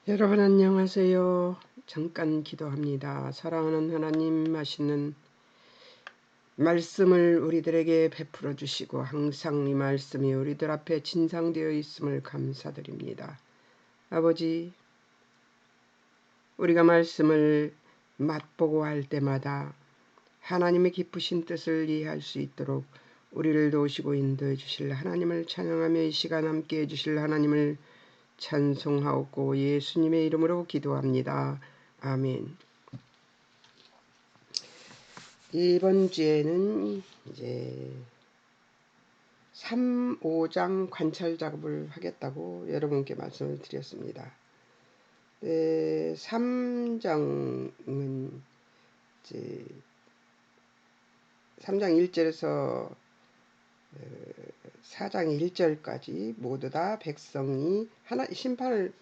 여러분 안녕하세요. 잠깐 기도합니다. 사랑하는 하나님, 하시는 말씀을 우리들에게 베풀어 주시고 항상 이 말씀이 우리들 앞에 진상되어 있음을 감사드립니다. 아버지, 우리가 말씀을 맛보고 할 때마다 하나님의 기쁘신 뜻을 이해할 수 있도록 우리를 도우시고 인도해 주실 하나님을 찬양하며 이 시간 함께 해주실 하나님을 찬송하옵고 예수님의 이름으로 기도합니다. 아멘. 이번 주에는 이제 3, 5장 관찰 작업을 하겠다고 여러분께 말씀을 드렸습니다. 3장은 이제 3장 1절에서 4장 1절까지 모두 다 백성이 심판을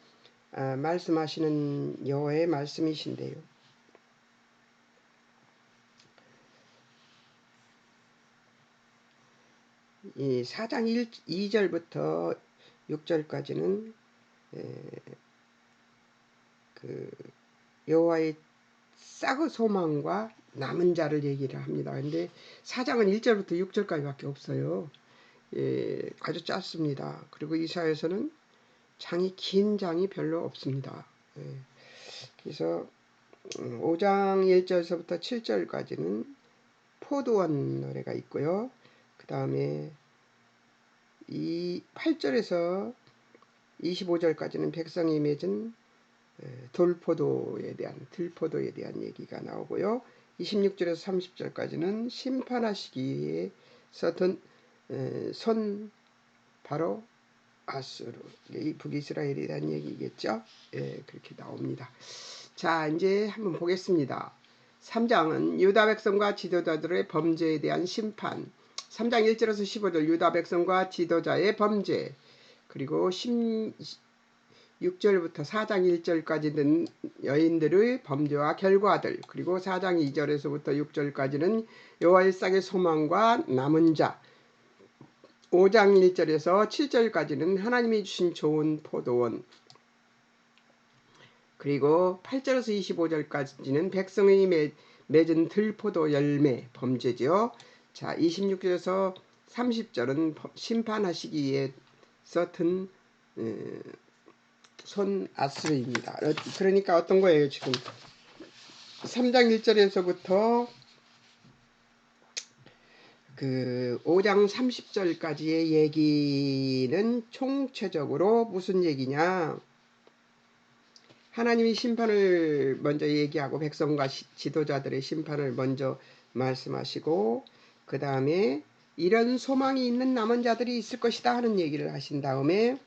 말씀하시는 여호와의 말씀이신데요. 이 4장 2절부터 6절까지는 그 여호와의 싹의 소망과 남은 자를 얘기를 합니다. 근데 4장은 1절부터 6절까지밖에 없어요. 아주 짧습니다. 그리고 이사야서는 긴 장이 별로 없습니다. 그래서 5장 1절서부터 7절까지는 포도원 노래가 있고요. 그 다음에 이 8절에서 25절까지는 백성이 맺은 들포도에 대한 얘기가 나오고요. 26절에서 30절까지는 심판하시기에 썼던 손 바로 아수르, 이 북이스라엘에 대한 얘기겠죠. 그렇게 나옵니다. 자, 이제 한번 보겠습니다. 3장은 유다 백성과 지도자들의 범죄에 대한 심판, 3장 1절에서 15절 유다 백성과 지도자의 범죄, 그리고 6절부터 4장 1절까지는 여인들의 범죄와 결과들, 그리고 4장 2절에서부터 6절까지는 여호와의 싹의 소망과 남은 자, 5장 1절에서 7절까지는 하나님이 주신 좋은 포도원, 그리고 8절에서 25절까지는 백성이 맺은 들포도 열매 범죄죠. 자, 26절에서 30절은 심판하시기에 썼던 손 아스르입니다. 그러니까 어떤 거예요 지금? 3장 1절에서부터 그 5장 30절까지의 얘기는 총체적으로 무슨 얘기냐? 하나님이 심판을 먼저 얘기하고 백성과 지도자들의 심판을 먼저 말씀하시고 그 다음에 이런 소망이 있는 남은 자들이 있을 것이다 하는 얘기를 하신 다음에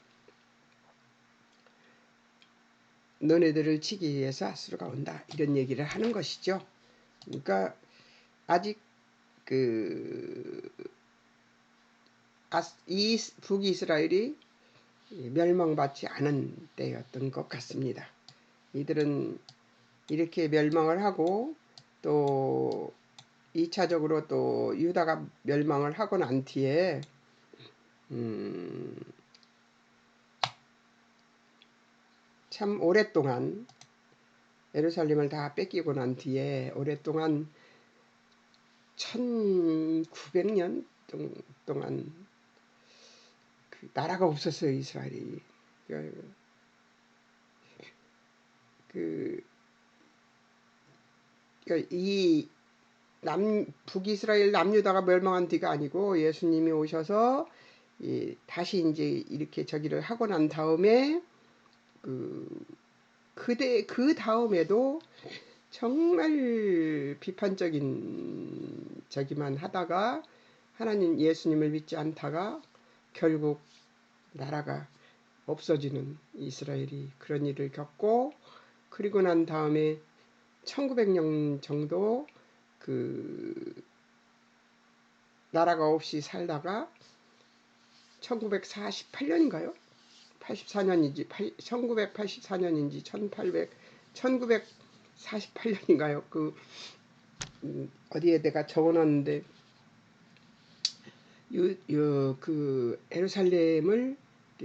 너네들을 치기 위해서 아수르가 온다 이런 얘기를 하는 것이죠. 그러니까 아직 이 북이스라엘이 멸망받지 않은 때였던 것 같습니다. 이들은 이렇게 멸망을 하고 또 2차적으로 또 유다가 멸망을 하고 난 뒤에 참 오랫동안 예루살렘을 다 뺏기고 난 뒤에 오랫동안 1900년 동안 그 나라가 없었어요. 이스라엘이. 이 북이스라엘 남유다가 멸망한 뒤가 아니고 예수님이 오셔서 다시 이제 이렇게 저기를 하고 난 다음에 그 다음에도 정말 비판적인 저기만 하다가 하나님 예수님을 믿지 않다가 결국 나라가 없어지는 이스라엘이 그런 일을 겪고 그리고 난 다음에 1900년 정도 나라가 없이 살다가 1948년인가요? 84년인지 1984년인지 1948년인가요? 어디에 내가 적어놨는데 그 예루살렘을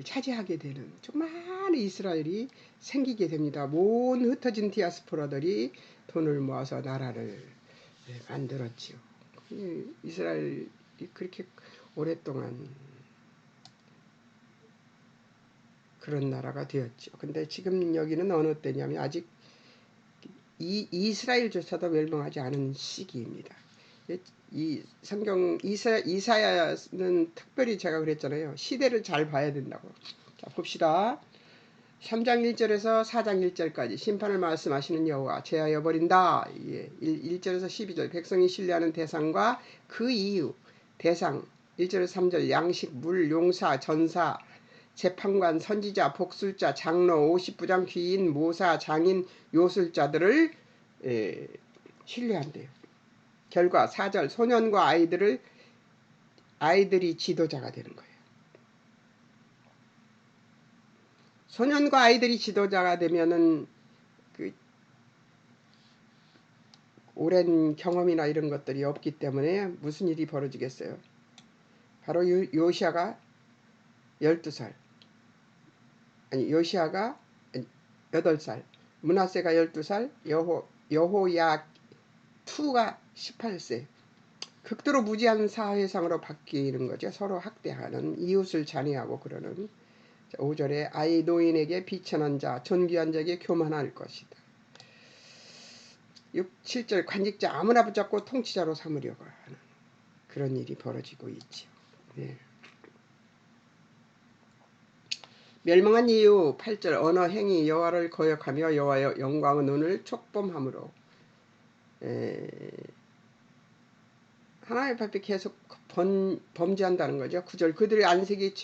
차지하게 되는 좀 많은 이스라엘이 생기게 됩니다. 온 흩어진 디아스포라들이 돈을 모아서 나라를 만들었지요. 이스라엘이 그렇게 오랫동안 그런 나라가 되었죠. 근데 지금 여기는 어느 때냐면 아직 이스라엘조차도 멸망하지 않은 시기입니다. 이 성경 이사야는 특별히 제가 그랬잖아요. 시대를 잘 봐야 된다고. 자, 봅시다. 3장 1절에서 4장 1절까지 심판을 말씀하시는 여호와 제하여 버린다. 1절에서 12절 백성이 신뢰하는 대상과 그 이유 대상 1절에서 3절 양식, 물, 용사, 전사, 재판관, 선지자, 복술자, 장로, 50부장, 귀인, 모사, 장인, 요술자들을 신뢰한대요. 결과 4절 소년과 아이들이 지도자가 되는 거예요. 소년과 아이들이 지도자가 되면은 그 오랜 경험이나 이런 것들이 없기 때문에 무슨 일이 벌어지겠어요. 바로 요시아가 12살, 아니 요시아가 8살, 므낫세가 12살, 여호야 2가 18세. 극도로 무지한 사회상으로 바뀌는 거죠. 서로 학대하는, 이웃을 잔해하고 그러는. 5절에 아이 노인에게 비천한 자, 존귀한 자에게 교만할 것이다. 6, 7절 관직자 아무나 붙잡고 통치자로 삼으려고 하는 그런 일이 벌어지고 있죠. 네. 멸망한 이유 8절 언어 행위 여호와를 거역하며 여호와의 영광의 눈을 촉범함으로 하나님 앞에 계속 범죄한다는 거죠. 9절 그들의 안색이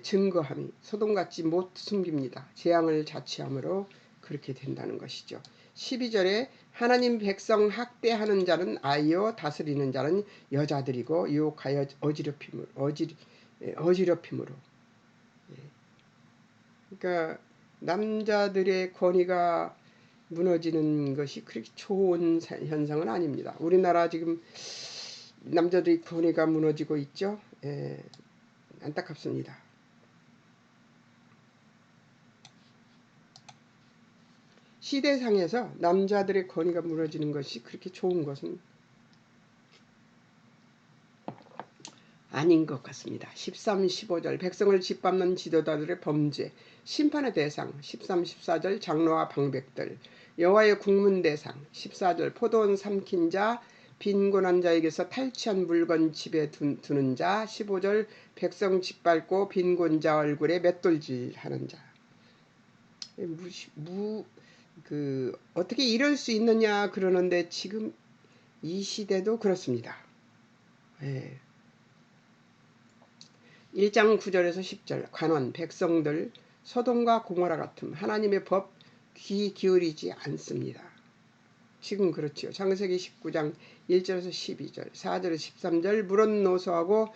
증거함이 소돔같이 못 숨깁니다. 재앙을 자취함으로 그렇게 된다는 것이죠. 12절에 하나님 백성 학대하는 자는 아이요 다스리는 자는 여자들이고 유혹하여 어지럽힘으로 그러니까 남자들의 권위가 무너지는 것이 그렇게 좋은 현상은 아닙니다. 우리나라 지금 남자들의 권위가 무너지고 있죠. 안타깝습니다. 시대상에서 남자들의 권위가 무너지는 것이 그렇게 좋은 것은 아닌 것 같습니다. 13, 15절 백성을 짓밟는 지도자들의 범죄, 심판의 대상 13, 14절 장로와 방백들, 여호와의 국문 대상 14절 포도원 삼킨 자, 빈곤한 자에게서 탈취한 물건 집에 두는 자 15절 백성 짓밟고 빈곤자 얼굴에 맷돌질하는 자. 어떻게 이럴 수 있느냐 그러는데 지금 이 시대도 그렇습니다. 1장 9절에서 10절 관원 백성들 소돔과 고모라 같음 하나님의 법 귀 기울이지 않습니다. 지금 그렇지요. 창세기 19장 1절에서 12절 4절에서 13절 물은 노소하고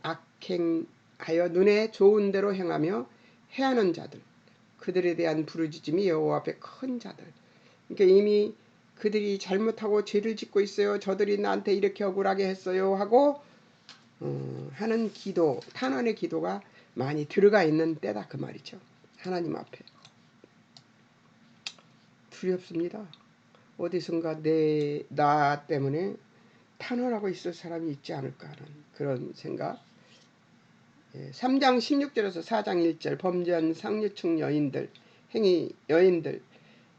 악행하여 눈에 좋은 대로 행하며 해하는 자들 그들에 대한 부르짖음이 여호와 앞에 큰 자들. 그러니까 이미 그들이 잘못하고 죄를 짓고 있어요. 저들이 나한테 이렇게 억울하게 했어요 하고 하는 기도, 탄원의 기도가 많이 들어가 있는 때다 그 말이죠. 하나님 앞에. 두렵습니다. 어디선가 나 때문에 탄원하고 있을 사람이 있지 않을까 하는 그런 생각. 3장 16절에서 4장 1절 범죄한 상류층 여인들, 행위 여인들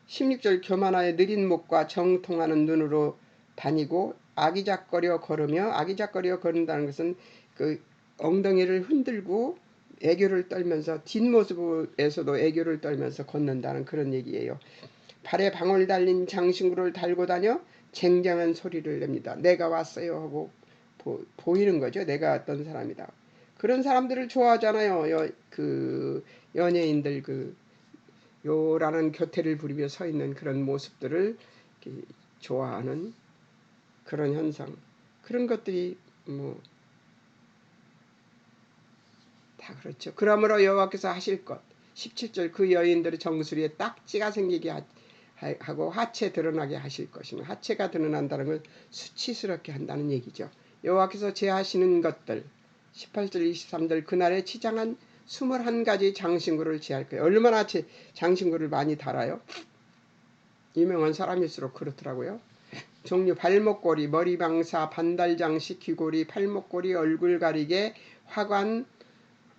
16절 교만하여 느린 목과 정통하는 눈으로 다니고 아기작거려 걸은다는 것은 그 엉덩이를 흔들고 애교를 떨면서 뒷모습에서도 애교를 떨면서 걷는다는 그런 얘기예요. 발에 방울 달린 장신구를 달고 다녀 쟁쟁한 소리를 냅니다. 내가 왔어요 하고 보이는 거죠. 내가 어떤 사람이다. 그런 사람들을 좋아하잖아요. 연예인들 요라는 교태를 부리며 서 있는 그런 모습들을 좋아하는 그런 현상. 그런 것들이 다 그렇죠. 그러므로 여호와께서 하실 것 17절 그 여인들의 정수리에 딱지가 생기게 하고 하체 드러나게 하실 것이며 하체가 드러난다는 건 수치스럽게 한다는 얘기죠. 여호와께서 제하시는 것들 18절 23절 그날에 치장한 21가지 장신구를 제할 거예요. 얼마나 장신구를 많이 달아요? 유명한 사람일수록 그렇더라고요. 종류 발목걸이, 머리방사, 반달장식, 귀걸이, 팔목걸이, 얼굴 가리개, 화관,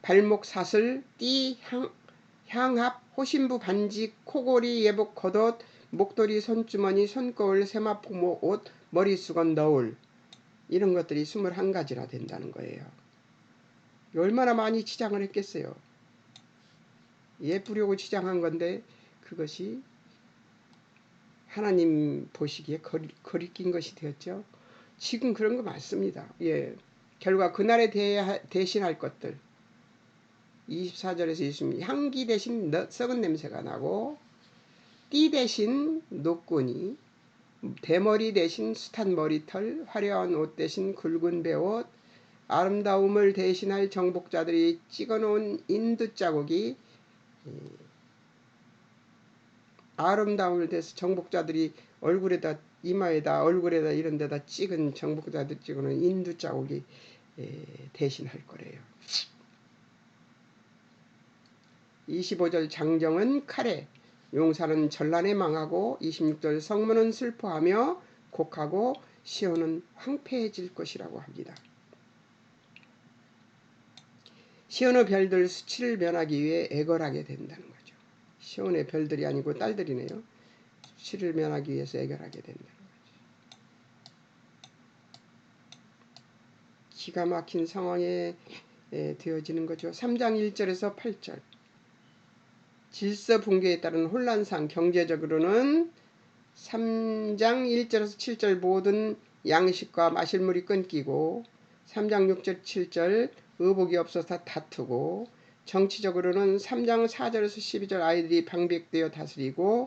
발목사슬, 띠, 향합, 호신부 반지, 코골이, 예복, 겉옷, 목도리, 손주머니, 손거울, 세마포 옷, 머리수건, 너울, 이런 것들이 21가지나 된다는 거예요. 얼마나 많이 치장을 했겠어요. 예쁘려고 치장한 건데 그것이 하나님 보시기에 거리낀 것이 되었죠. 지금 그런 거 많습니다. 예. 결과 그날에 대신할 것들 24절에서 26절 향기 대신 썩은 냄새가 나고 띠 대신 노끈이, 대머리 대신 숱한 머리털, 화려한 옷 대신 굵은 베옷, 아름다움을 대신할 정복자들이 찍어놓은 인두 자국이, 아름다움을 대해서 정복자들이 얼굴에다, 이마에다, 얼굴에다 이런 데다 찍은, 정복자들 찍어놓은 인두 자국이 대신할 거래요. 25절 장정은 칼에, 용사는 전란에 망하고, 26절 성문은 슬퍼하며 곡하고 시온은 황폐해질 것이라고 합니다. 시온의 별들 수치를 면하기 위해 애걸하게 된다는 거죠. 시온의 별들이 아니고 딸들이네요. 수치를 면하기 위해서 애걸하게 된다는 거죠. 기가 막힌 상황에 되어지는 거죠. 3장 1절에서 8절 질서 붕괴에 따른 혼란상, 경제적으로는 3장 1절에서 7절 모든 양식과 마실 물이 끊기고, 3장 6절 7절 의복이 없어서 다투고, 정치적으로는 3장 4절에서 12절 아이들이 방백되어 다스리고,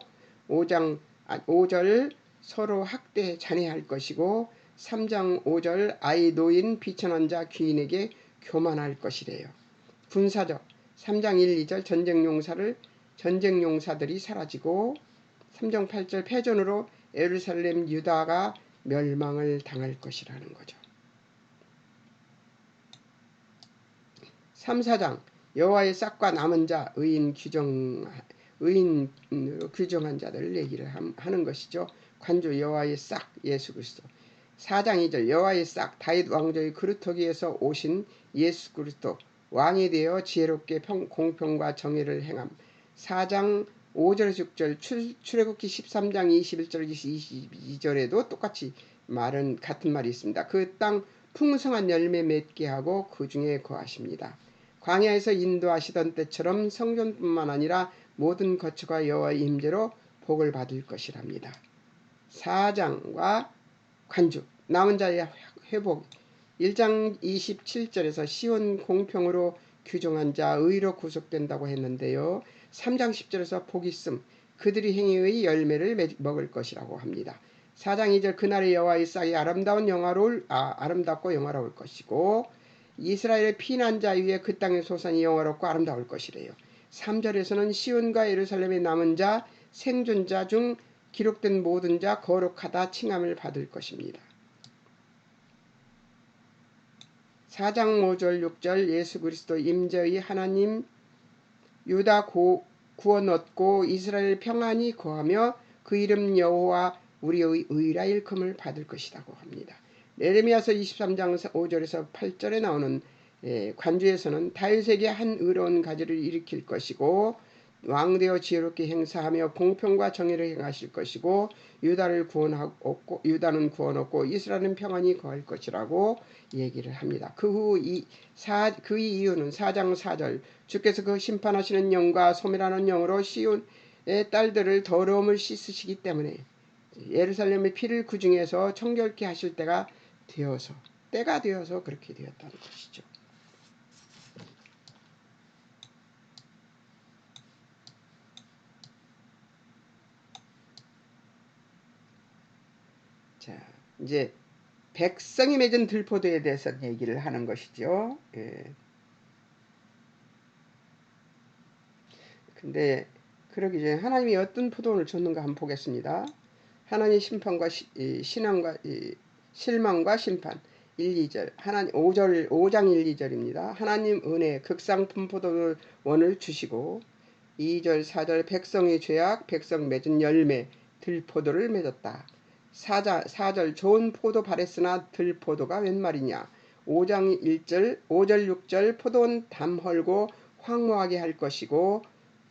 5절 서로 학대 잔해할 것이고, 3장 5절 아이 노인 비천한 자 귀인에게 교만할 것이래요. 군사적 3장 1, 2절 전쟁 용사들이 사라지고, 3장 8절 패전으로 예루살렘 유다가 멸망을 당할 것이라는 거죠. 3, 4장 여호와의 싹과 남은 자 의인 규정한 자들을 얘기를 하는 것이죠. 관조 여호와의 싹 예수 그리스도. 4장 2절 여호와의 싹 다윗 왕조의 그루터기에서 오신 예수 그리스도 왕이 되어 지혜롭게 공평과 정의를 행함. 4장 5절에서 6절 출애굽기 13장 21절 22절에도 똑같이 같은 말이 있습니다. 그 땅 풍성한 열매 맺게 하고 그 중에 거하십니다. 광야에서 인도하시던 때처럼 성전뿐만 아니라 모든 거처가 여호와의 임재로 복을 받을 것이랍니다. 4장과 관주 남은 자의 회복 1장 27절에서 시온 공평으로 규정한 자 의로 구속된다고 했는데요. 3장 10절에서 복 있음 그들이 행위의 열매를 먹을 것이라고 합니다. 4장 2절 그날의 여호와의 싹이 아름답고 영화로울 것이고, 이스라엘의 피난자 위에 그 땅의 소산이 영화롭고 아름다울 것이래요. 3절에서는 시온과 예루살렘의 남은 자 생존자 중 기록된 모든 자 거룩하다 칭함을 받을 것입니다. 4장 5절 6절 예수 그리스도 임재의 하나님 유다 구원 얻고 이스라엘 평안히 거하며 그 이름 여호와 우리의 의라 일컬음을 받을 것이라고 합니다. 예레미야서 23장 5절에서 8절에 나오는 관주에서는 다윗에게 한 의로운 가지를 일으킬 것이고, 왕되어 지혜롭게 행사하며 공평과 정의를 행하실 것이고, 유다는 구원 얻고 이스라엘은 평안히 거할 것이라고 얘기를 합니다. 그 이유는 4장 4절 주께서 그 심판하시는 영과 소멸하는 영으로 시온의 딸들을 더러움을 씻으시기 때문에 예루살렘의 피를 그 중에서 청결케 하실 때가 되어서 그렇게 되었다는 것이죠. 자, 이제 백성이 맺은 들포도에 대해서 얘기를 하는 것이죠. 예. 근데 그러기 전에 하나님이 어떤 포도원을 줬는가 한번 보겠습니다. 하나님 심판과 신앙과 실망과 심판. 1, 2절 하나님 5장 1, 2절입니다. 하나님 은혜 극상품 포도원을 주시고 2절 4절 백성의 죄악 백성 맺은 열매 들포도를 맺었다. 4절 좋은 포도 바랬으나 들포도가 웬 말이냐. 5장 1절 5절 6절 포도원 담 헐고 황무하게 할 것이고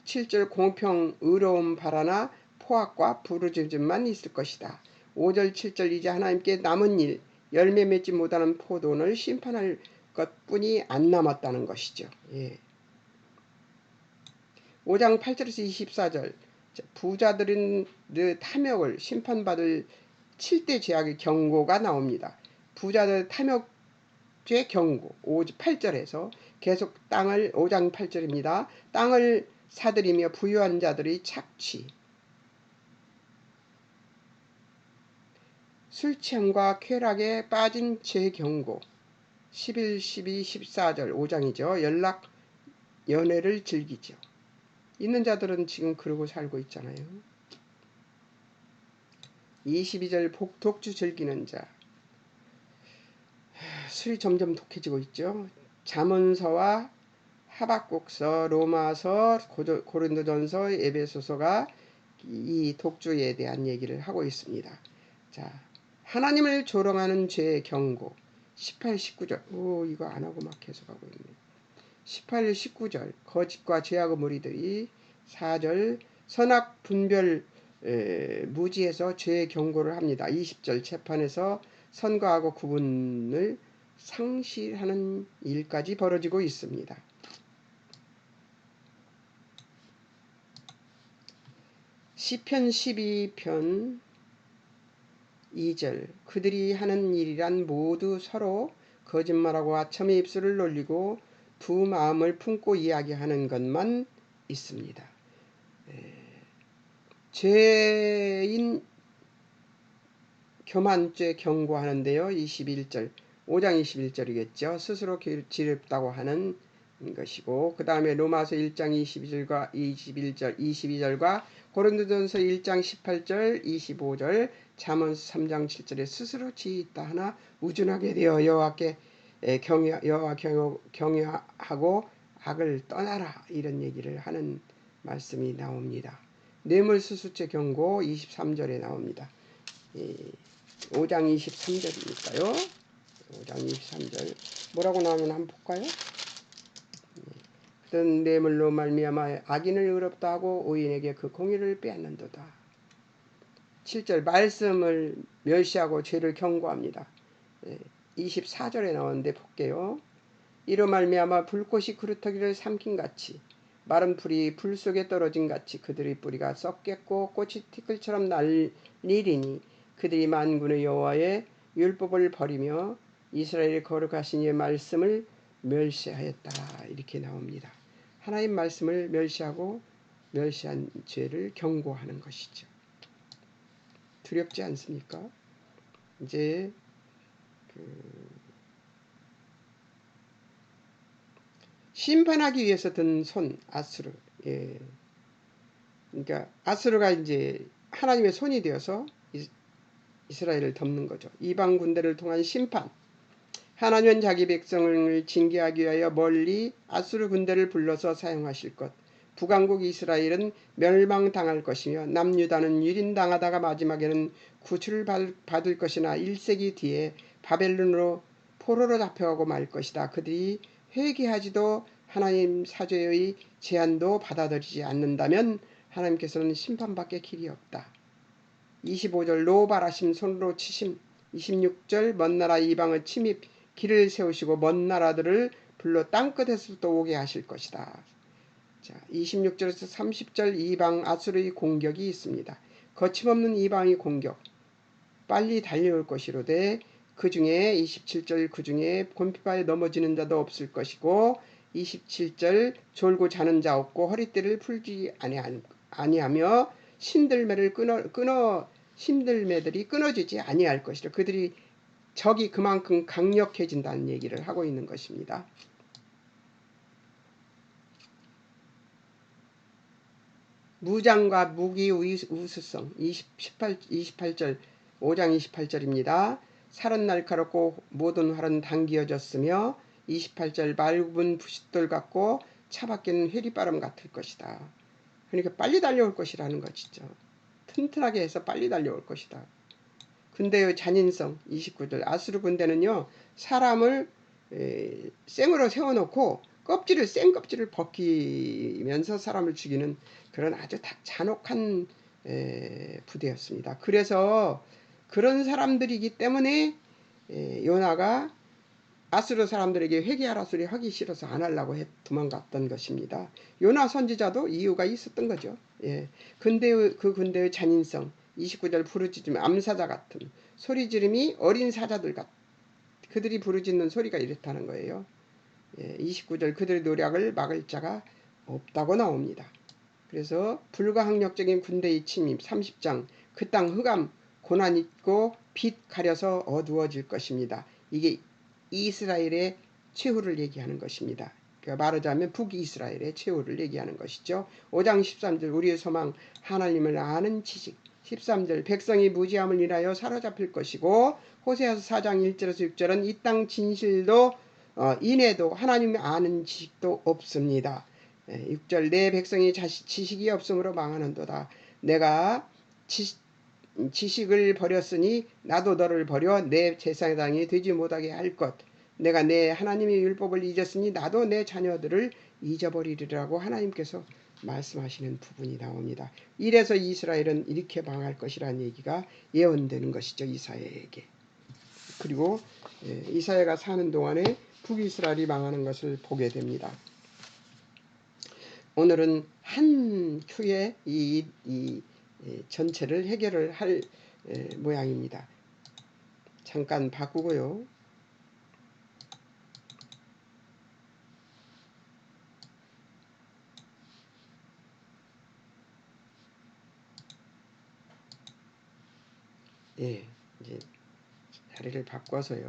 7절 공평 의로움 바라나 포악과 부르짖음만 있을 것이다. 5절 7절 이제 하나님께 남은 일 열매 맺지 못하는 포도원을 심판할 것뿐이 안 남았다는 것이죠. 예. 5장 8절에서 24절 부자들은 탐욕을 심판받을 7대 죄악의 경고가 나옵니다. 부자들 탐욕죄 경고 8절에서 계속 땅을 5장 8절입니다. 땅을 사들이며 부유한 자들의 착취 술 취함과 쾌락에 빠진 죄 경고 11, 12, 14절 5장이죠. 연애를 즐기죠. 있는 자들은 지금 그러고 살고 있잖아요. 22절 독주 즐기는 자 술이 점점 독해지고 있죠. 잠언서와 하박국서, 로마서, 고린도전서, 에베소서가 이 독주에 대한 얘기를 하고 있습니다. 자, 하나님을 조롱하는 죄의 경고 18, 19절 이거 안 하고 막 계속 하고 있네. 18, 19절 거짓과 죄악의 무리들이 4절 선악 분별 무지해서 죄의 경고를 합니다. 20절 재판에서 선과하고 구분을 상실하는 일까지 벌어지고 있습니다. 시편 12편 2절 그들이 하는 일이란 모두 서로 거짓말하고 아첨의 입술을 놀리고 두 마음을 품고 이야기하는 것만 있습니다. 죄인 교만죄 경고하는데요. 21절 5장 21절이겠죠. 스스로 지렵다고 하는 것이고 그 다음에 로마서 1장 22절과 고린도전서 1장 18절 25절 잠언서 3장 7절에 스스로 지있다 하나 우둔하게 되어 여호와께 여호와 경외하고 악을 떠나라 이런 얘기를 하는 말씀이 나옵니다. 뇌물수수죄 경고 23절에 나옵니다. 5장 23절이니까요. 5장 23절 뭐라고 나오면 한번 볼까요? 그런 뇌물로 말미암아 악인을 의롭다 하고 의인에게 그 공의를 빼앗는도다. 7절 말씀을 멸시하고 죄를 경고합니다. 24절에 나오는데 볼게요. 이로 말미암아 불꽃이 그루터기를 삼킨같이 마른 풀이 불 속에 떨어진 같이 그들의 뿌리가 썩겠고 꽃이 티끌처럼 날리리니 그들이 만군의 여호와의 율법을 버리며 이스라엘의 거룩하신 이의 말씀을 멸시하였다. 이렇게 나옵니다. 하나님 말씀을 멸시하고 멸시한 죄를 경고하는 것이죠. 두렵지 않습니까? 이제 심판하기 위해서 든 손 아수르. 예. 그러니까 아수르가 이제 하나님의 손이 되어서 이스라엘을 덮는 거죠. 이방 군대를 통한 심판. 하나님은 자기 백성을 징계하기 위하여 멀리 아수르 군대를 불러서 사용하실 것. 북왕국 이스라엘은 멸망당할 것이며 남유다는 유린당하다가 마지막에는 구출을 받을 것이나 1세기 뒤에 바벨론으로 포로로 잡혀가고 말 것이다. 그들이 회개하지도 하나님 사죄의 제안도 받아들이지 않는다면 하나님께서는 심판밖에 길이 없다. 25절 노발하심 손으로 치심 26절 먼 나라 이방의 침입 길을 세우시고 먼 나라들을 불러 땅끝에서부터 오게 하실 것이다. 자, 26절에서 30절 이방 아수르의 공격이 있습니다. 거침없는 이방의 공격 빨리 달려올 것이로되 그 중에 27절 그 중에 곤피바에 넘어지는 자도 없을 것이고 27절 졸고 자는 자 없고 허리띠를 풀지 아니하며 신들매들이 끊어지지 아니할 것이라. 그들이 적이 그만큼 강력해진다는 얘기를 하고 있는 것입니다. 무장과 무기 우수성 28절 5장 28절입니다. 살은 날카롭고 모든 활은 당기어졌으며 28절 맑은 부싯돌 같고 차밖에는 회리바람 같을 것이다. 그러니까 빨리 달려올 것이라는 것이죠. 튼튼하게 해서 빨리 달려올 것이다. 근데의 잔인성 29절 아수르 군대는요 사람을 생으로 세워놓고 생껍질을 벗기면서 사람을 죽이는 그런 아주 잔혹한 부대였습니다. 그래서 그런 사람들이기 때문에 요나가 아수르 사람들에게 회개하라 소리 하기 싫어서 안 하려고 도망갔던 것입니다. 요나 선지자도 이유가 있었던 거죠. 예. 근데 그 군대의 잔인성 29절 부르짖음 암사자 같은 소리 지름이 어린 사자들 같 그들이 부르짖는 소리가 이렇다는 거예요. 예. 29절 그들의 노력을 막을 자가 없다고 나옵니다. 그래서 불가항력적인 군대의 침입 30장 그 땅 흑암 고난 있고 빛 가려서 어두워질 것입니다. 이게 이스라엘의 최후를 얘기하는 것입니다. 그러니까 말하자면 북이스라엘의 최후를 얘기하는 것이죠. 5장 13절 우리의 소망 하나님을 아는 지식 13절 백성이 무지함을 인하여 사로잡힐 것이고 호세아서 4장 1절에서 6절은 이 땅 진실도 인애도 하나님을 아는 지식도 없습니다. 6절 내 백성이 지식이 없으므로 망하는도다. 내가 지식을 버렸으니 나도 너를 버려 내 제사장이 되지 못하게 할 것. 내가 내 하나님의 율법을 잊었으니 나도 내 자녀들을 잊어버리리라고 하나님께서 말씀하시는 부분이 나옵니다. 이래서 이스라엘은 이렇게 망할 것이라는 얘기가 예언되는 것이죠. 이사야에게. 그리고 이사야가 사는 동안에 북이스라엘이 망하는 것을 보게 됩니다. 오늘은 한 큐에 이 전체를 해결을 할 모양입니다. 잠깐 바꾸고요. 예, 이제 자리를 바꿔서요.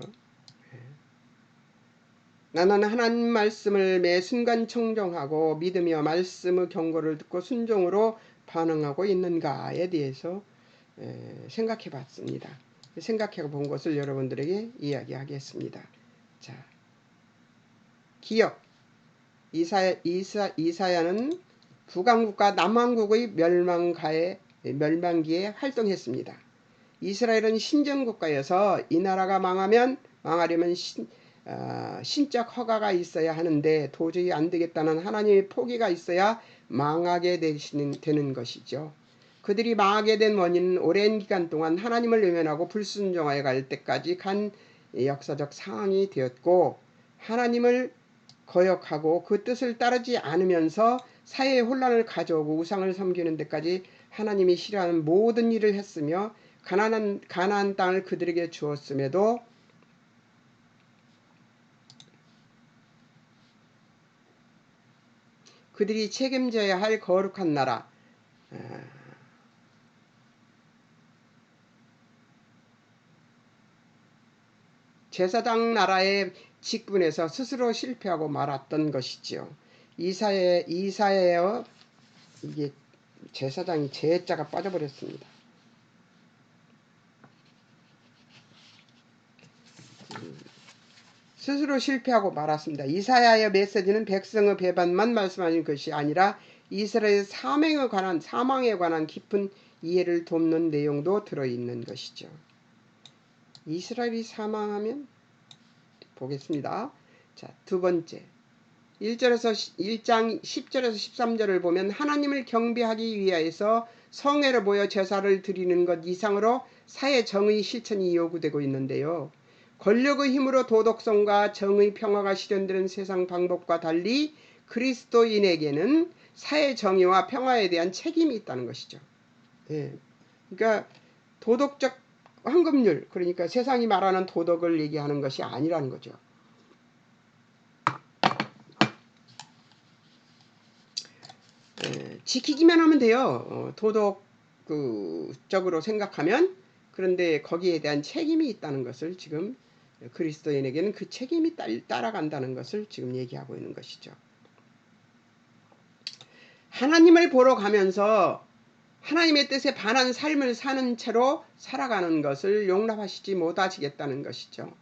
나는 하나님 말씀을 매 순간 청정하고 믿으며 말씀의 경고를 듣고 순종으로 반응하고 있는가에 대해서 생각해 봤습니다. 생각해 본 것을 여러분들에게 이야기하겠습니다. 자, 기억. 이사야는 북왕국과 남왕국의 멸망기에 활동했습니다. 이스라엘은 신정국가여서 이 나라가 망하려면 신적 허가가 있어야 하는데 도저히 안 되겠다는 하나님의 포기가 있어야 망하게 되는 것이죠. 그들이 망하게 된 원인은 오랜 기간 동안 하나님을 외면하고 불순종하여 갈 때까지 간 역사적 상황이 되었고 하나님을 거역하고 그 뜻을 따르지 않으면서 사회에 혼란을 가져오고 우상을 섬기는 데까지 하나님이 싫어하는 모든 일을 했으며 가나안 땅을 그들에게 주었음에도 그들이 책임져야 할 거룩한 나라 제사장 나라의 직분에서 스스로 실패하고 말았던 것이지요. 이사야의 이게 제사장이 제자가 빠져버렸습니다. 스스로 실패하고 말았습니다. 이사야의 메시지는 백성의 배반만 말씀하는 것이 아니라 이스라엘의 사망에 관한 깊은 이해를 돕는 내용도 들어있는 것이죠. 이스라엘이 사망하면 보겠습니다. 자, 두 번째 1장 10절에서 13절을 보면 하나님을 경배하기 위하여서 성회로 모여 제사를 드리는 것 이상으로 사회 정의 실천이 요구되고 있는데요. 권력의 힘으로 도덕성과 정의 평화가 실현되는 세상 방법과 달리 그리스도인에게는 사회 정의와 평화에 대한 책임이 있다는 것이죠. 예. 그러니까 도덕적 황금률, 그러니까 세상이 말하는 도덕을 얘기하는 것이 아니라는 거죠. 지키기만 하면 돼요. 도덕적으로 생각하면. 그런데 거기에 대한 책임이 있다는 것을 지금 그리스도인에게는 그 책임이 따라간다는 것을 지금 얘기하고 있는 것이죠. 하나님을 보러 가면서 하나님의 뜻에 반한 삶을 사는 채로 살아가는 것을 용납하시지 못하시겠다는 것이죠.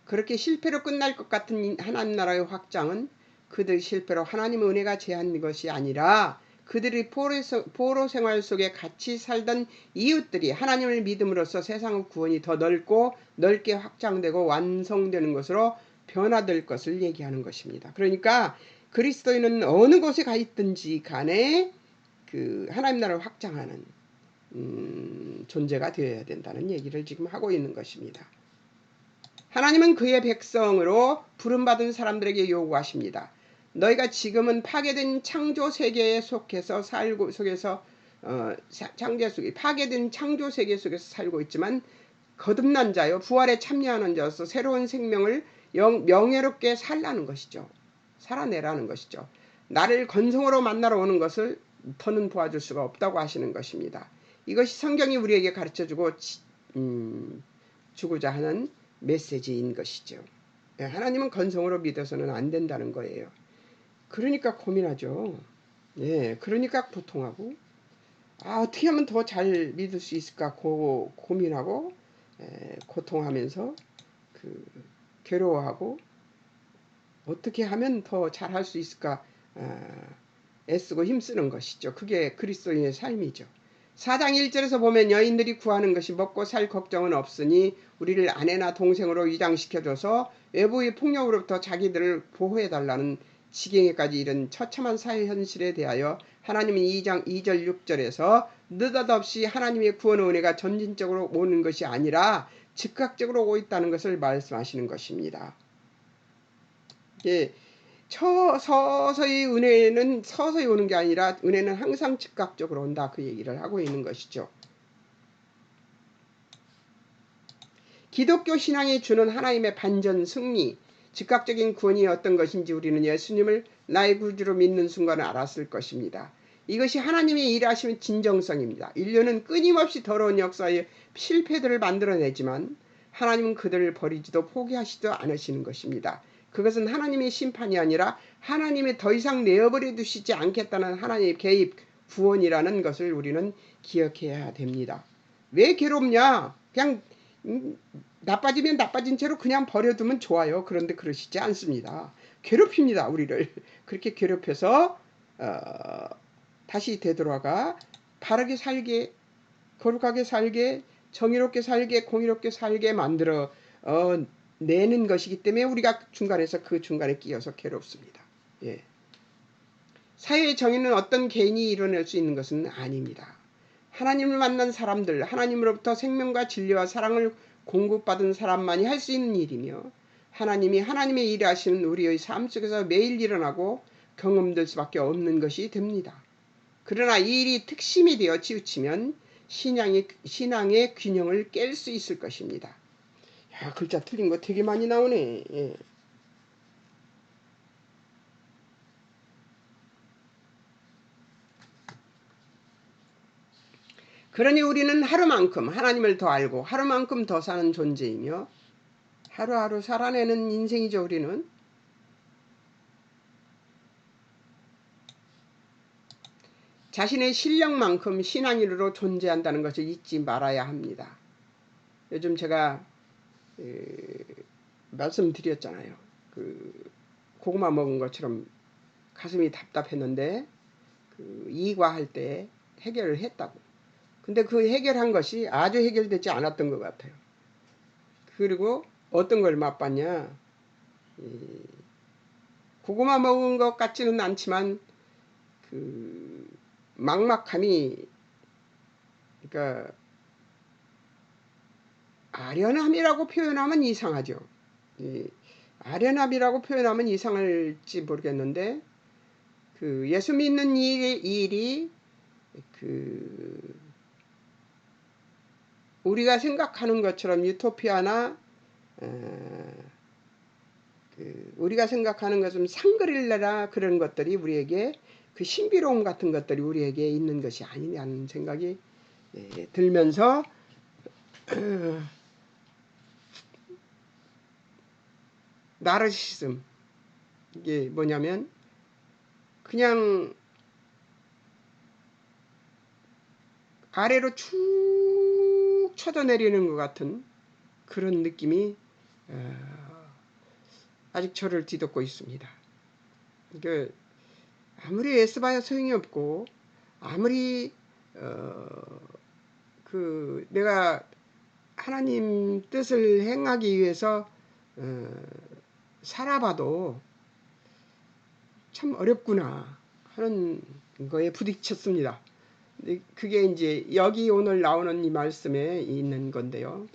그렇게 실패로 끝날 것 같은 하나님 나라의 확장은 그들의 실패로 하나님의 은혜가 제한된 것이 아니라 그들이 포로 생활 속에 같이 살던 이웃들이 하나님을 믿음으로써 세상의 구원이 더 넓고 넓게 확장되고 완성되는 것으로 변화될 것을 얘기하는 것입니다. 그러니까 그리스도인은 어느 곳에 가 있든지 간에 그 하나님 나라를 확장하는 존재가 되어야 된다는 얘기를 지금 하고 있는 것입니다. 하나님은 그의 백성으로 부름받은 사람들에게 요구하십니다. 너희가 지금은 파괴된 창조 세계에 속해서 파괴된 창조 세계 속에서 살고 있지만 거듭난 자요 부활에 참여하는 자로서 새로운 생명을 명예롭게 살라는 것이죠. 살아내라는 것이죠. 나를 건성으로 만나러 오는 것을 더는 도와줄 수가 없다고 하시는 것입니다. 이것이 성경이 우리에게 가르쳐주고 주고자 하는 메시지인 것이죠. 하나님은 건성으로 믿어서는 안 된다는 거예요. 그러니까 고민하죠. 그러니까 고통하고 어떻게 하면 더 잘 믿을 수 있을까 고민하고 고통하면서 괴로워하고 어떻게 하면 더 잘할 수 있을까 애쓰고 힘쓰는 것이죠. 그게 그리스도인의 삶이죠. 4장 1절에서 보면 여인들이 구하는 것이 먹고 살 걱정은 없으니 우리를 아내나 동생으로 위장시켜줘서 외부의 폭력으로부터 자기들을 보호해달라는 지경에까지 이른 처참한 사회 현실에 대하여 하나님은 2장 2절 6절에서 느닷없이 하나님의 구원의 은혜가 점진적으로 오는 것이 아니라 즉각적으로 오고 있다는 것을 말씀하시는 것입니다. 서서히 은혜는 서서히 오는 게 아니라 은혜는 항상 즉각적으로 온다. 그 얘기를 하고 있는 것이죠. 기독교 신앙이 주는 하나님의 반전 승리, 즉각적인 구원이 어떤 것인지 우리는 예수님을 나의 구주로 믿는 순간에 알았을 것입니다. 이것이 하나님의 일하시는 진정성입니다. 인류는 끊임없이 더러운 역사의 실패들을 만들어내지만 하나님은 그들을 버리지도 포기하시지도 않으시는 것입니다. 그것은 하나님의 심판이 아니라 하나님이 더 이상 내어버려 두시지 않겠다는 하나님의 개입, 구원이라는 것을 우리는 기억해야 됩니다. 왜 괴롭냐? 그냥 나빠지면 나빠진 채로 그냥 버려두면 좋아요. 그런데 그러시지 않습니다. 괴롭힙니다. 우리를. 그렇게 괴롭혀서 다시 되돌아가 바르게 살게, 거룩하게 살게, 정의롭게 살게, 공의롭게 살게 만들어 내는 것이기 때문에 우리가 그 중간에 끼어서 괴롭습니다. 사회의 정의는 어떤 개인이 이뤄낼 수 있는 것은 아닙니다. 하나님을 만난 사람들, 하나님으로부터 생명과 진리와 사랑을 공급받은 사람만이 할 수 있는 일이며 하나님의 일을 하시는 우리의 삶 속에서 매일 일어나고 경험될 수밖에 없는 것이 됩니다. 그러나 이 일이 특심이 되어 치우치면 신앙의 균형을 깰 수 있을 것입니다. 야, 글자 틀린 거 되게 많이 나오네. 그러니 우리는 하루만큼 하나님을 더 알고 하루만큼 더 사는 존재이며 하루하루 살아내는 인생이죠. 우리는 자신의 실력만큼 신앙인으로 존재한다는 것을 잊지 말아야 합니다. 요즘 제가 말씀드렸잖아요. 고구마 먹은 것처럼 가슴이 답답했는데 이과할 때 해결을 했다고. 근데 그 해결한 것이 아주 해결되지 않았던 것 같아요. 그리고 어떤 걸 맛봤냐? 고구마 먹은 것 같지는 않지만 막막함이, 그러니까 아련함이라고 표현하면 이상하죠. 아련함이라고 표현하면 이상할지 모르겠는데 예수 믿는 일이 우리가 생각하는 것처럼 유토피아나 우리가 생각하는 것은 상그릴레나 그런 것들이 우리에게 신비로움 같은 것들이 우리에게 있는 것이 아니냐는 생각이 들면서 나르시즘, 이게 뭐냐면 그냥 아래로 축 쳐져 내리는 것 같은 그런 느낌이 아직 저를 뒤덮고 있습니다. 그 아무리 애써봐야 소용이 없고, 아무리 내가 하나님 뜻을 행하기 위해서 살아봐도 참 어렵구나 하는 거에 부딪혔습니다. 그게 이제 여기 오늘 나오는 이 말씀에 있는 건데요.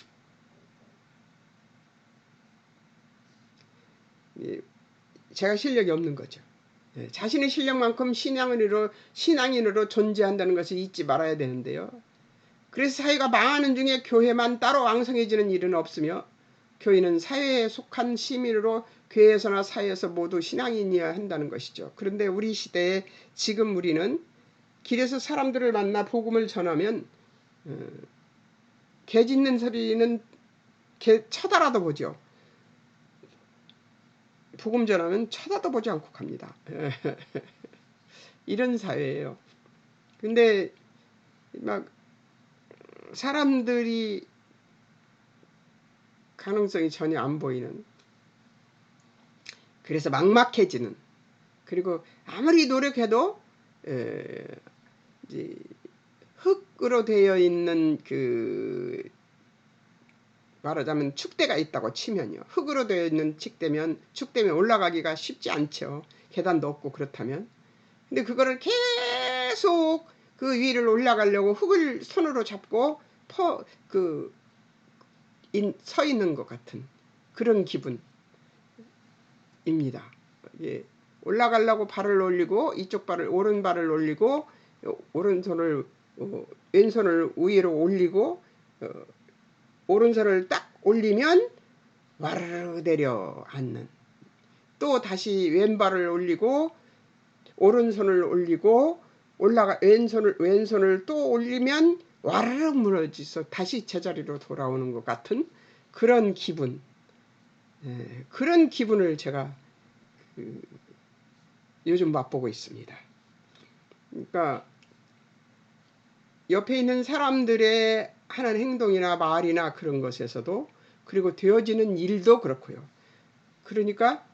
제가 실력이 없는 거죠. 자신의 실력만큼 신앙인으로 존재한다는 것을 잊지 말아야 되는데요. 그래서 사회가 망하는 중에 교회만 따로 왕성해지는 일은 없으며, 교인은 사회에 속한 시민으로 교회에서나 사회에서 모두 신앙인이어야 한다는 것이죠. 그런데 우리 시대에 지금 우리는 길에서 사람들을 만나 복음을 전하면 개 짖는 소리는 쳐다라도 보죠. 복음 전하면 쳐다도 보지 않고 갑니다. 이런 사회예요. 근데 막 사람들이 가능성이 전혀 안 보이는, 그래서 막막해지는, 그리고 아무리 노력해도 이제 흙으로 되어 있는 말하자면 축대가 있다고 치면요. 흙으로 되어 있는 축대면 올라가기가 쉽지 않죠. 계단도 없고 그렇다면. 근데 그거를 계속 그 위를 올라가려고 흙을 손으로 잡고 서 있는 것 같은 그런 기분입니다. 예. 올라가려고 발을 올리고, 이쪽 발을, 오른 발을 올리고, 오른손을 왼손을 위로 올리고, 오른손을 딱 올리면 와르르 내려앉는, 또 다시 왼발을 올리고 오른손을 올리고 왼손을 또 올리면 와르르 무너져서 다시 제자리로 돌아오는 것 같은 그런 기분, 그런 기분을 제가 요즘 맛보고 있습니다. 그러니까 옆에 있는 사람들의 하는 행동이나 말이나 그런 것에서도, 그리고 되어지는 일도 그렇고요. 그러니까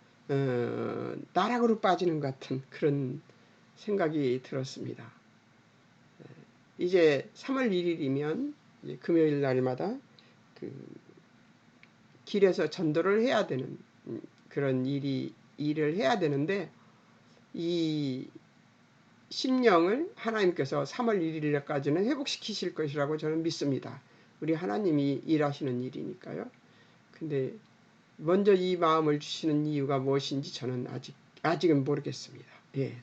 나락으로 빠지는 것 같은 그런 생각이 들었습니다. 이제 3월 1일이면 금요일 날마다 길에서 전도를 해야 되는 그런 일을 해야 되는데, 이 심령을 하나님께서 3월 1일까지는 회복시키실 것이라고 저는 믿습니다. 우리 하나님이 일하시는 일이니까요. 근데 먼저 이 마음을 주시는 이유가 무엇인지 저는 아직은 모르겠습니다. 예.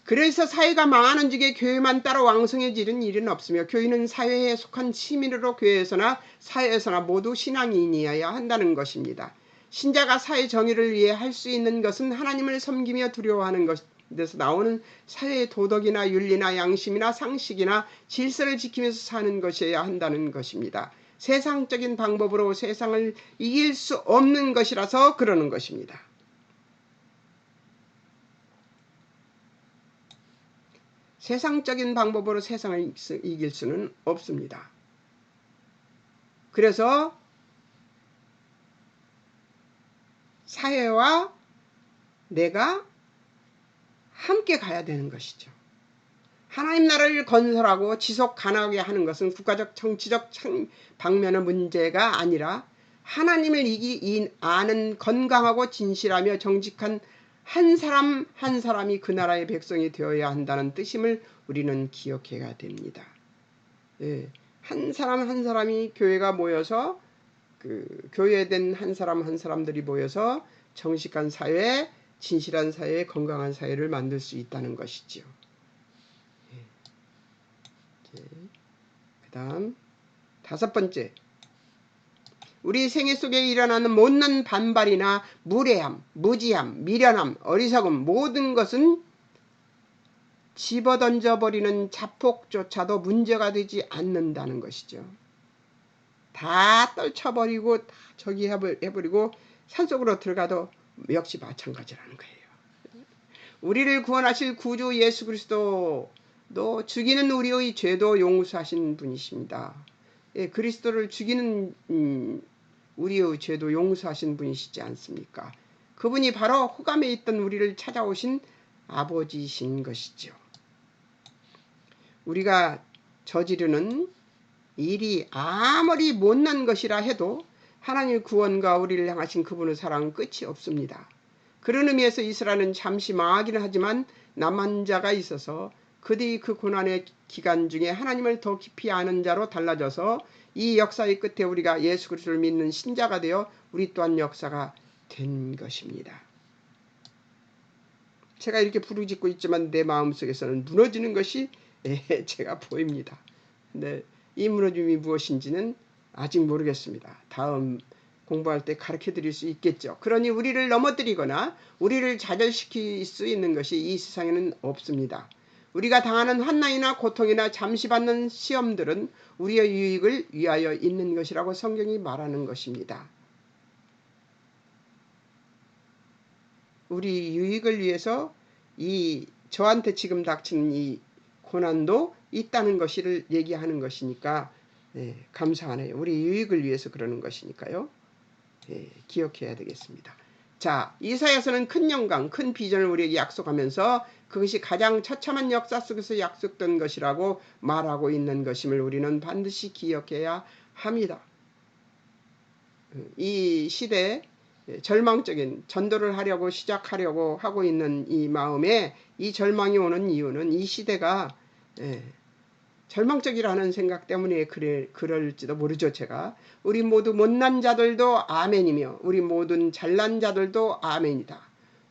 그래서 사회가 망하는 중에 교회만 따로 왕성해지는 일은 없으며, 교인은 사회에 속한 시민으로 교회에서나 사회에서나 모두 신앙인이어야 한다는 것입니다. 신자가 사회 정의를 위해 할 수 있는 것은 하나님을 섬기며 두려워하는 것에서 나오는 사회의 도덕이나 윤리나 양심이나 상식이나 질서를 지키면서 사는 것이어야 한다는 것입니다. 세상적인 방법으로 세상을 이길 수 없는 것이라서 그러는 것입니다. 세상적인 방법으로 세상을 이길 수는 없습니다. 그래서 사회와 내가 함께 가야 되는 것이죠. 하나님 나라를 건설하고 지속 가능하게 하는 것은 국가적 정치적 방면의 문제가 아니라, 하나님을 아는 건강하고 진실하며 정직한 한 사람 한 사람이 그 나라의 백성이 되어야 한다는 뜻임을 우리는 기억해야 됩니다. 예, 한 사람 한 사람이 교회가 모여서 교회된 한 사람 한 사람들이 모여서 정직한 사회, 진실한 사회, 건강한 사회를 만들 수 있다는 것이지요. 그 다음 5번째, 우리 생애 속에 일어나는 못난 반발이나 무례함, 무지함, 미련함, 어리석음, 모든 것은 집어던져버리는 자폭조차도 문제가 되지 않는다는 것이죠. 다 떨쳐버리고 다 저기 해버리고 산속으로 들어가도 역시 마찬가지라는 거예요. 우리를 구원하실 구주 예수 그리스도 또 죽이는 우리의 죄도 용서하신 분이십니다. 예, 그리스도를 죽이는 우리의 죄도 용서하신 분이시지 않습니까? 그분이 바로 호감에 있던 우리를 찾아오신 아버지이신 것이죠. 우리가 저지르는 일이 아무리 못난 것이라 해도 하나님의 구원과 우리를 향하신 그분의 사랑은 끝이 없습니다. 그런 의미에서 이스라엘은 잠시 망하기는 하지만 남은 자가 있어서 그들이 그 고난의 기간 중에 하나님을 더 깊이 아는 자로 달라져서 이 역사의 끝에 우리가 예수 그리스도를 믿는 신자가 되어 우리 또한 역사가 된 것입니다. 제가 이렇게 부르짖고 있지만 내 마음속에서는 무너지는 것이 제가 보입니다. 근데 이 무너짐이 무엇인지는 아직 모르겠습니다. 다음 공부할 때 가르쳐 드릴 수 있겠죠. 그러니 우리를 넘어뜨리거나 우리를 좌절시킬 수 있는 것이 이 세상에는 없습니다. 우리가 당하는 환난이나 고통이나 잠시 받는 시험들은 우리의 유익을 위하여 있는 것이라고 성경이 말하는 것입니다. 우리 유익을 위해서 저한테 지금 닥치는 이 고난도 있다는 것을 얘기하는 것이니까 감사하네요. 우리 유익을 위해서 그러는 것이니까요. 기억해야 되겠습니다. 자, 이사야서는 큰 영광, 큰 비전을 우리에게 약속하면서 그것이 가장 처참한 역사 속에서 약속된 것이라고 말하고 있는 것임을 우리는 반드시 기억해야 합니다. 이 시대에 절망적인 전도를 하려고 시작하려고 하고 있는 이 마음에 이 절망이 오는 이유는 이 시대가 절망적이라는 생각 때문에 그럴지도 모르죠. 제가 우리 모두 못난 자들도 아멘이며 우리 모든 잘난 자들도 아멘이다.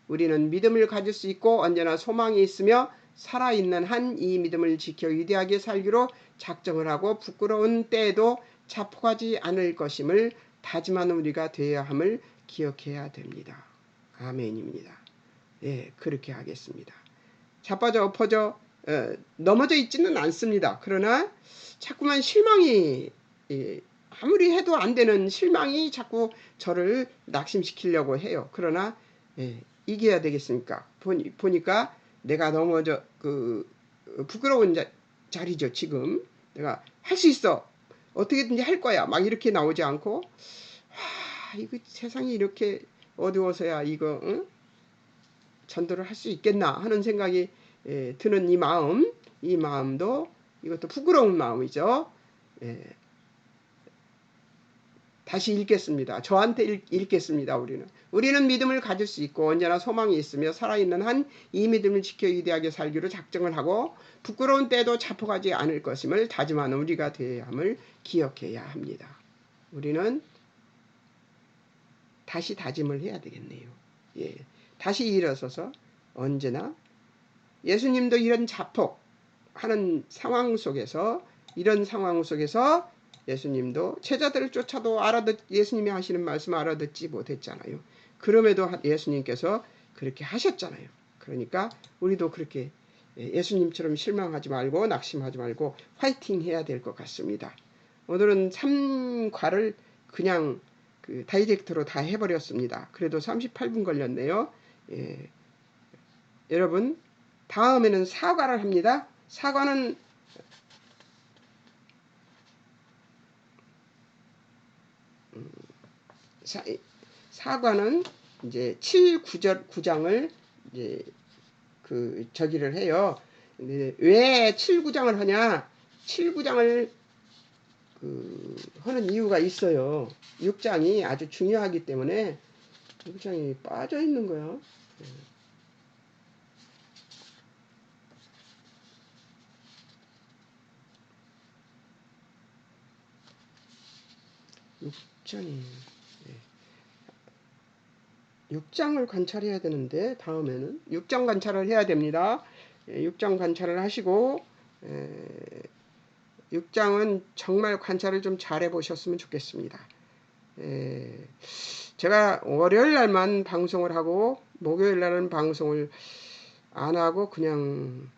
우리는 믿음을 가질 수 있고 언제나 소망이 있으며 살아있는 한 이 믿음을 지켜 위대하게 살기로 작정을 하고 부끄러운 때에도 자폭하지 않을 것임을 다짐하는 우리가 되어야 함을 기억해야 됩니다. 아멘입니다. 그렇게 하겠습니다. 자빠져 엎어져 넘어져 있지는 않습니다. 그러나 자꾸만 실망이 아무리 해도 안 되는 실망이 자꾸 저를 낙심시키려고 해요. 그러나 이겨야 되겠습니까? 보니까 내가 넘어져 부끄러운 자리죠. 지금 내가 할 수 있어. 어떻게든지 할 거야. 막 이렇게 나오지 않고 이거 세상이 이렇게 어두워서야 이거 전도를 할 수 있겠나 하는 생각이 드는 이 마음도 이것도 부끄러운 마음이죠. 다시 읽겠습니다. 저한테 읽겠습니다. 우리는 믿음을 가질 수 있고 언제나 소망이 있으며 살아있는 한 이 믿음을 지켜 위대하게 살기로 작정을 하고 부끄러운 때도 자폭하지 않을 것임을 다짐하는 우리가 되어야 함을 기억해야 합니다. 우리는 다시 다짐을 해야 되겠네요. 다시 일어서서 언제나 예수님도 이런 자폭하는 상황 속에서 예수님도 제자들을 쫓아도 예수님이 하시는 말씀 알아듣지 못했잖아요. 그럼에도 예수님께서 그렇게 하셨잖아요. 그러니까 우리도 그렇게 예수님처럼 실망하지 말고 낙심하지 말고 화이팅 해야 될 것 같습니다. 오늘은 3과를 그냥 다이렉트로 다 해버렸습니다. 그래도 38분 걸렸네요. 여러분 다음에는 사과를 합니다. 사과는 사과는 이제 7구장을 이제 저기를 해요. 왜 7구장을 하냐? 7구장을 하는 이유가 있어요. 6장이 아주 중요하기 때문에 6장이 빠져 있는 거야. 6장이 6장을 관찰해야 되는데 다음에는 6장 관찰을 해야 됩니다. 6장 관찰을 하시고 6장은 정말 관찰을 좀 잘해 보셨으면 좋겠습니다. 제가 월요일 날만 방송을 하고 목요일 날은 방송을 안 하고 그냥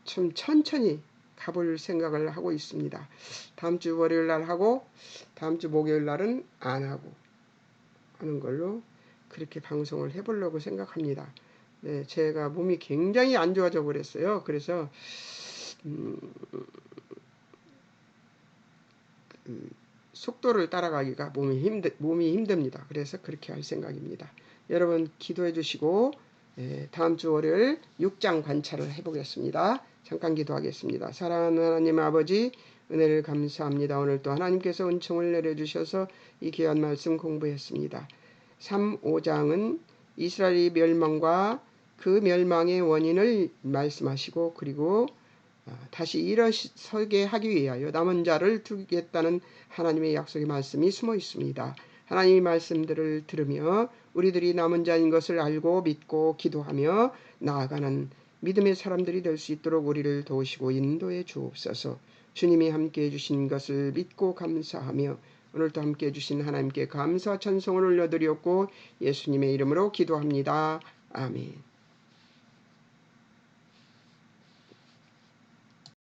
좀 천천히 가볼 생각을 하고 있습니다. 다음 주 월요일 날 하고 다음 주 목요일 날은 안 하고 하는 걸로 그렇게 방송을 해보려고 생각합니다. 네, 제가 몸이 굉장히 안 좋아져 버렸어요. 그래서 속도를 따라가기가 몸이 힘듭니다. 그래서 그렇게 할 생각입니다. 여러분 기도해 주시고 다음 주 월요일 6장 관찰을 해보겠습니다. 잠깐 기도하겠습니다. 사랑하는 하나님 아버지, 은혜를 감사합니다. 오늘 또 하나님께서 은총을 내려주셔서 이 귀한 말씀 공부했습니다. 3, 5장은 이스라엘의 멸망과 그 멸망의 원인을 말씀하시고, 그리고 다시 일어서게 하기 위하여 남은 자를 두겠다는 하나님의 약속의 말씀이 숨어 있습니다. 하나님의 말씀들을 들으며 우리들이 남은 자인 것을 알고 믿고 기도하며 나아가는 믿음의 사람들이 될 수 있도록 우리를 도우시고 인도해 주옵소서. 주님이 함께해 주신 것을 믿고 감사하며 오늘도 함께해 주신 하나님께 감사 찬송을 올려드렸고 예수님의 이름으로 기도합니다. 아멘.